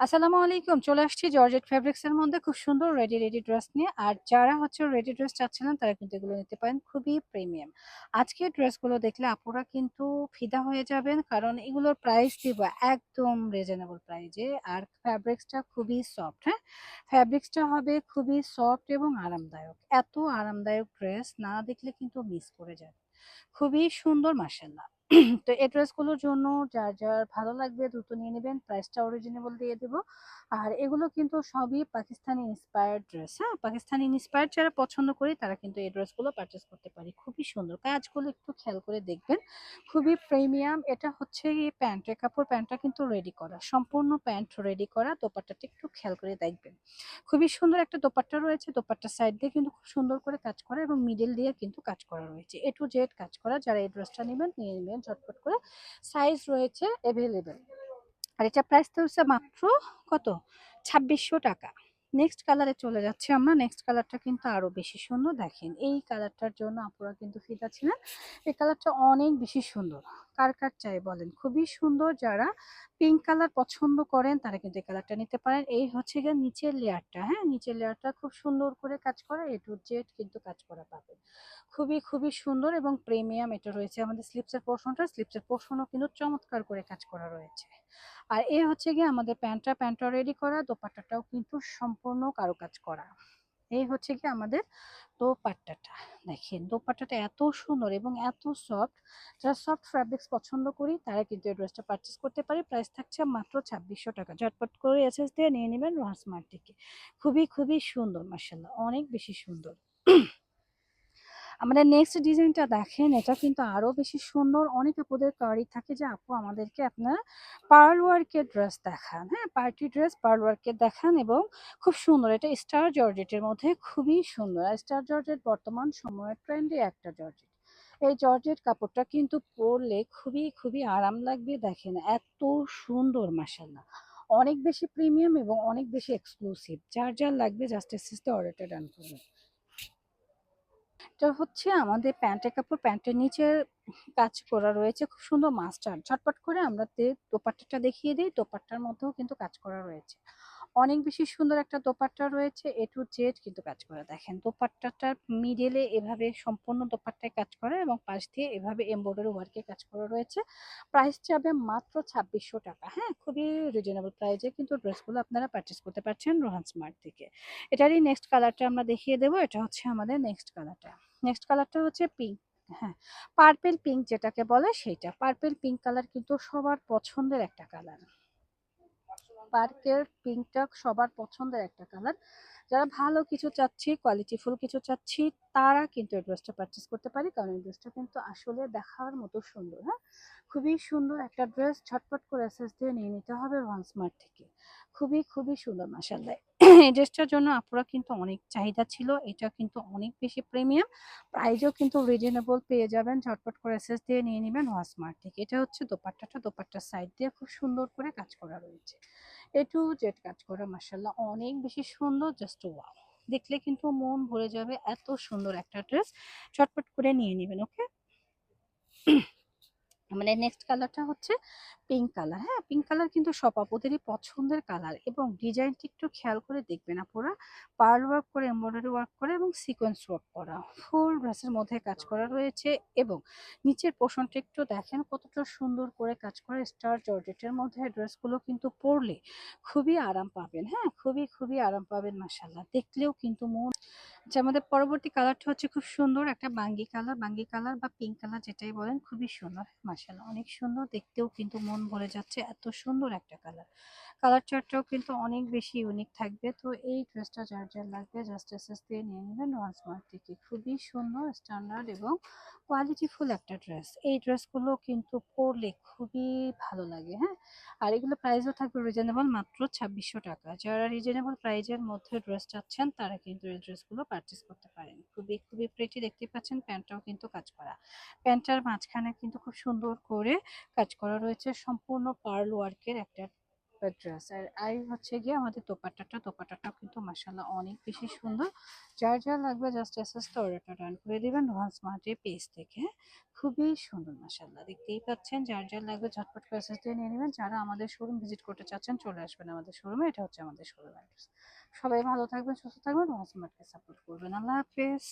আসসালামু আলাইকুম। চলে আসছি জর্জেট ফেব্রিক্স এর মধ্যে খুব সুন্দর রেডি ড্রেস নিয়ে। আর যারা হচ্ছে রেডি ড্রেস চাচ্ছিলেন তারা কিন্তু এগুলো নিতে পারেন, খুবই প্রিমিয়াম। আজকে ড্রেসগুলো দেখলে আপুরা কিন্তু ফিদা হয়ে যাবেন, কারণ এগুলোর প্রাইস দিব একদম রিজনেবল প্রাইজে। আর ফ্যাব্রিক্সটা খুবই সফট, হ্যাঁ, ফ্যাব্রিক্সটা হবে খুবই সফট এবং আরামদায়ক। এত আরামদায়ক ড্রেস না দেখলে কিন্তু মিস করে যাবে। খুবই সুন্দর মাশাআল্লাহ। তো এই ড্রেসগুলোর জন্য যার যার ভালো লাগবে দ্রুত নিয়ে নেবেন, প্রাইসটা অরিজিনেবল দিয়ে দেব। আর এগুলো কিন্তু সবই পাকিস্তানি ইন্সপায়ার্ড ড্রেস, হ্যাঁ, পাকিস্তানি ইন্সপায়ার্ড যারা পছন্দ করি তারা কিন্তু এই ড্রেসগুলো পারচেস করতে পারি। খুবই সুন্দর কাজগুলো, একটু খেয়াল করে দেখবেন, খুবই প্রিমিয়াম। এটা হচ্ছে এই প্যান্টের কাপড়, প্যান্টটা কিন্তু রেডি করা, সম্পূর্ণ প্যান্ট রেডি করা। দোপাট্টাটা একটু খেয়াল করে দেখবেন, খুবই সুন্দর একটা দোপাট্টা রয়েছে। দোপাট্টার সাইড দিয়ে কিন্তু খুব সুন্দর করে কাজ করা এবং মিডল দিয়ে কিন্তু কাজ করা রয়েছে, এ টু জেড কাজ করা। যারা এই ড্রেসটা নেবেন নিয়ে নেবেন ঝটপট করে, সাইজ রয়েছে অ্যাভেলেবেল। আর এটা প্রাইস তো হচ্ছে মাত্র কত, 2600 টাকা। নেক্সট কালারে চলে যাচ্ছে আমরা। নেক্সট কালারটা কিন্তু আরো বেশি সুন্দর, দেখেন এই কালারটার জন্য আপুরা কিন্তু ফিদা ছিলেন। এই কালারটা অনেক বেশি সুন্দর, কার কার চাই বলেন, খুবই সুন্দর। যারা পিঙ্ক কালার পছন্দ করেন তারা কিন্তু এই কালারটা নিতে পারেন। এই হচ্ছে গিয়ে নিচের লেয়ারটা, হ্যাঁ, নিচের লেয়ারটা খুব সুন্দর করে কাজ করা, এ টু জেড কিন্তু কাজ করা পাবেন। খুবই সুন্দর এবং প্রিমিয়াম। এটা রয়েছে আমাদের স্লিপসের পোর্শনটা, স্লিপসের পোর্শনও কিন্তু চমৎকার করে কাজ করা রয়েছে। আর এ হচ্ছে গিয়ে আমাদের প্যান্টটা রেডি করা, দোপাট্টাটাও কিন্তু সম্পূর্ণ কারুকাজ করা। এই হচ্ছে কি আমাদের দোপাট্টাটা। দেখেন দোপাট্টাটা এত সুন্দর এবং এত সফট। যারা সফট ফ্যাব্রিক্স পছন্দ করি তারা কিন্তু এই ড্রেসটা পারচেস করতে পারে। প্রাইস থাকছে মাত্র 2600 টাকা। ঝটপট করে এসএস দিয়ে নিয়ে নেবেন স্মার্ট থেকে। খুবই সুন্দর মার্শাল্লাহ, অনেক বেশি সুন্দর। আমাদের নেক্সট ডিজাইনটা দেখেন, এটা কিন্তু আরো বেশি সুন্দর। অনেক আপুদের কারি থাকে যে আপু আমাদেরকে আপনারা পার্ল ওয়ার্কের ড্রেস দেখান, হ্যাঁ, পার্টি ড্রেস পার্ল ওয়ার্কের দেখান। এবং খুব সুন্দর, এটা স্টার জর্জেটের মধ্যে খুবই সুন্দর। আর স্টার জর্জেট বর্তমান সময়ের ট্রেন্ডি একটা জর্জেট। এই জর্জেট কাপড়টা কিন্তু পরলে খুবই আরাম লাগবে। দেখেন এত সুন্দর মাসাল্লাহ, অনেক বেশি প্রিমিয়াম এবং অনেক বেশি এক্সক্লুসিভ। যার লাগবে জাস্ট এসএসতে অর্ডারটা ডান করুন। এটা হচ্ছে আমাদের প্যান্টের কাপড়, প্যান্টের নিচে কাজ করা রয়েছে খুব সুন্দর মাস্টার। ঝটপট করে আমরা দোপাট্টাটা দেখিয়ে দিই। দোপাট্টার মধ্যেও কিন্তু কাজ করা রয়েছে, অনেক বেশি সুন্দর একটা দোপাট্টা রয়েছে, এ টু জেড কিন্তু কাজ করা। দেখেন দোপাট্টাটার মিডলে এভাবে সম্পূর্ণ দোপাট্টায় কাজ করা এবং পাশ দিয়ে এভাবে এমব্রয়ডারি ওয়ার্কে কাজ করা রয়েছে। প্রাইস যাবে মাত্র 2600 টাকা। হ্যাঁ, খুবই রিজনেবল প্রাইসে কিন্তু ড্রেসগুলো আপনারা পারচেস করতে পারছেন রোহান স্মার্ট থেকে। এটারই নেক্সট কালারটা আমরা দেখিয়ে দেবো। এটা হচ্ছে আমাদের নেক্সট কালারটা। নেক্সট কালারটা হচ্ছে পিঙ্ক, হ্যাঁ, পার্পেল পিঙ্ক যেটাকে বলে সেইটা। পার্পেল পিঙ্ক কালার কিন্তু সবার পছন্দের একটা কালার। পার্কের পিঙ্কটা সবার পছন্দের একটা কালার। যারা ভালো কিছু চাচ্ছি, কোয়ালিটিফুল কিছু চাচ্ছি, তারা কিন্তু এই ড্রেসটা পারচেস করতে পারি, কারণ এই ড্রেসটা কিন্তু আসলে দেখার মতো সুন্দর। হ্যাঁ, খুবই সুন্দর একটা ড্রেস। ঝটপট করে এসএস দিয়ে নিয়ে নিতে হবে ওয়ান স্মার্ট থেকে। খুবই সুন্দর মাসাল্লাহ। এই ড্রেসটার জন্য আপুরা কিন্তু অনেক চাহিদা ছিল। এটা কিন্তু অনেক বেশি প্রিমিয়াম, প্রাইসও কিন্তু রিজনেবল পেয়ে যাবেন। ঝটপট করে এসএস দিয়ে নিয়ে নেবেন ওয়ান স্মার্ট থেকে। এটা হচ্ছে দোপাট্টাটা, দোপাট্টার সাইড দিয়ে খুব সুন্দর করে কাজ করা রয়েছে, এ টু জেড কাজ করা মাসাল্লাহ, অনেক বেশি সুন্দর। জাস্ট ওয়াও, দেখলে কিন্তু মন ভরে যাবে, এত সুন্দর একটা ড্রেস। চটপট করে নিয়ে নেবেন, ওকে। মানে নেক্সট কালারটা হচ্ছে পিঙ্ক কালার। হ্যাঁ, পিঙ্ক কালার কিন্তু সব আপুদেরই পছন্দের কালার এবং ডিজাইনটি একটু খেয়াল করে দেখবেন আপুরা। পার্ল ওয়ার্ক করে, এমব্রয়ডারি ওয়ার্ক করে এবং সিকোয়েন্স ওয়ার্ক করা, ফুল ড্রেসের মধ্যে কাজ করা রয়েছে। এবং নিচের পোর্শনটা একটু দেখেন কতটা সুন্দর করে কাজ করে স্টার জর্জেটের মধ্যে। ড্রেসগুলো কিন্তু পরলে খুবই আরাম পাবেন, হ্যাঁ, খুবই আরাম পাবেন মাসাল্লাহ, দেখলেও কিন্তু মন। আচ্ছা, আমাদের পরবর্তী কালারটা হচ্ছে খুব সুন্দর একটা বাঙ্গি কালার, বাঙ্গি কালার বা পিঙ্ক কালার যেটাই বলেন, খুবই সুন্দর মাশাআল্লাহ, অনেক সুন্দর, দেখতেও কিন্তু মন ভরে যাচ্ছে, এত সুন্দর একটা কালার। কালার চার্টটাও কিন্তু অনেক বেশি ইউনিক থাকবে। তো এই ড্রেসটা যার লাগবে জাস্ট এসএস দিয়ে নিয়ে নেবেন ওয়ান স্মার্ট থেকে। খুবই সুন্দর স্ট্যান্ডার্ড এবং কোয়ালিটিফুল একটা ড্রেস। এই ড্রেসগুলো কিন্তু পরলে খুবই ভালো লাগে, হ্যাঁ। আর এগুলো প্রাইসও থাকবে রিজনেবল, মাত্র 2600 টাকা। যারা রিজনেবল প্রাইজের মধ্যে ড্রেস চাচ্ছেন তারা কিন্তু এই ড্রেসগুলো পারচেস করতে পারেন। খুবই প্রিটি, দেখতে পাচ্ছেন প্যান্টটাও কিন্তু কাজ করা। প্যান্টটার মাঝখানে কিন্তু খুব সুন্দর করে কাজ করা রয়েছে, সম্পূর্ণ পার্ল ওয়ার্কের একটা ড্রেস। আর হচ্ছে গিয়ে আমাদের দোপাট্টাটাও কিন্তু মাশাআল্লাহ অনেক বেশি সুন্দর। যার যা লাগবে জাস্ট এসএস তো অর্ডারটা ডান করে দিবেন রোহান স্মার্টের পেজ থেকে। খুবই সুন্দর মাশাআল্লাহ, দেখতেই পাচ্ছেন। যার যা লাগবে ঝটপট করে এসএস দিয়ে নিয়ে নেবেন। যারা আমাদের শোরুম ভিজিট করতে চাচ্ছেন চলে আসবেন আমাদের শোরুমে। এটা হচ্ছে আমাদের শোরুম অ্যাড্রেস। সবাই ভালো থাকবেন, সুস্থ থাকবেন, রোহান স্মার্টকে সাপোর্ট করবেন। আল্লাহ হাফেজ।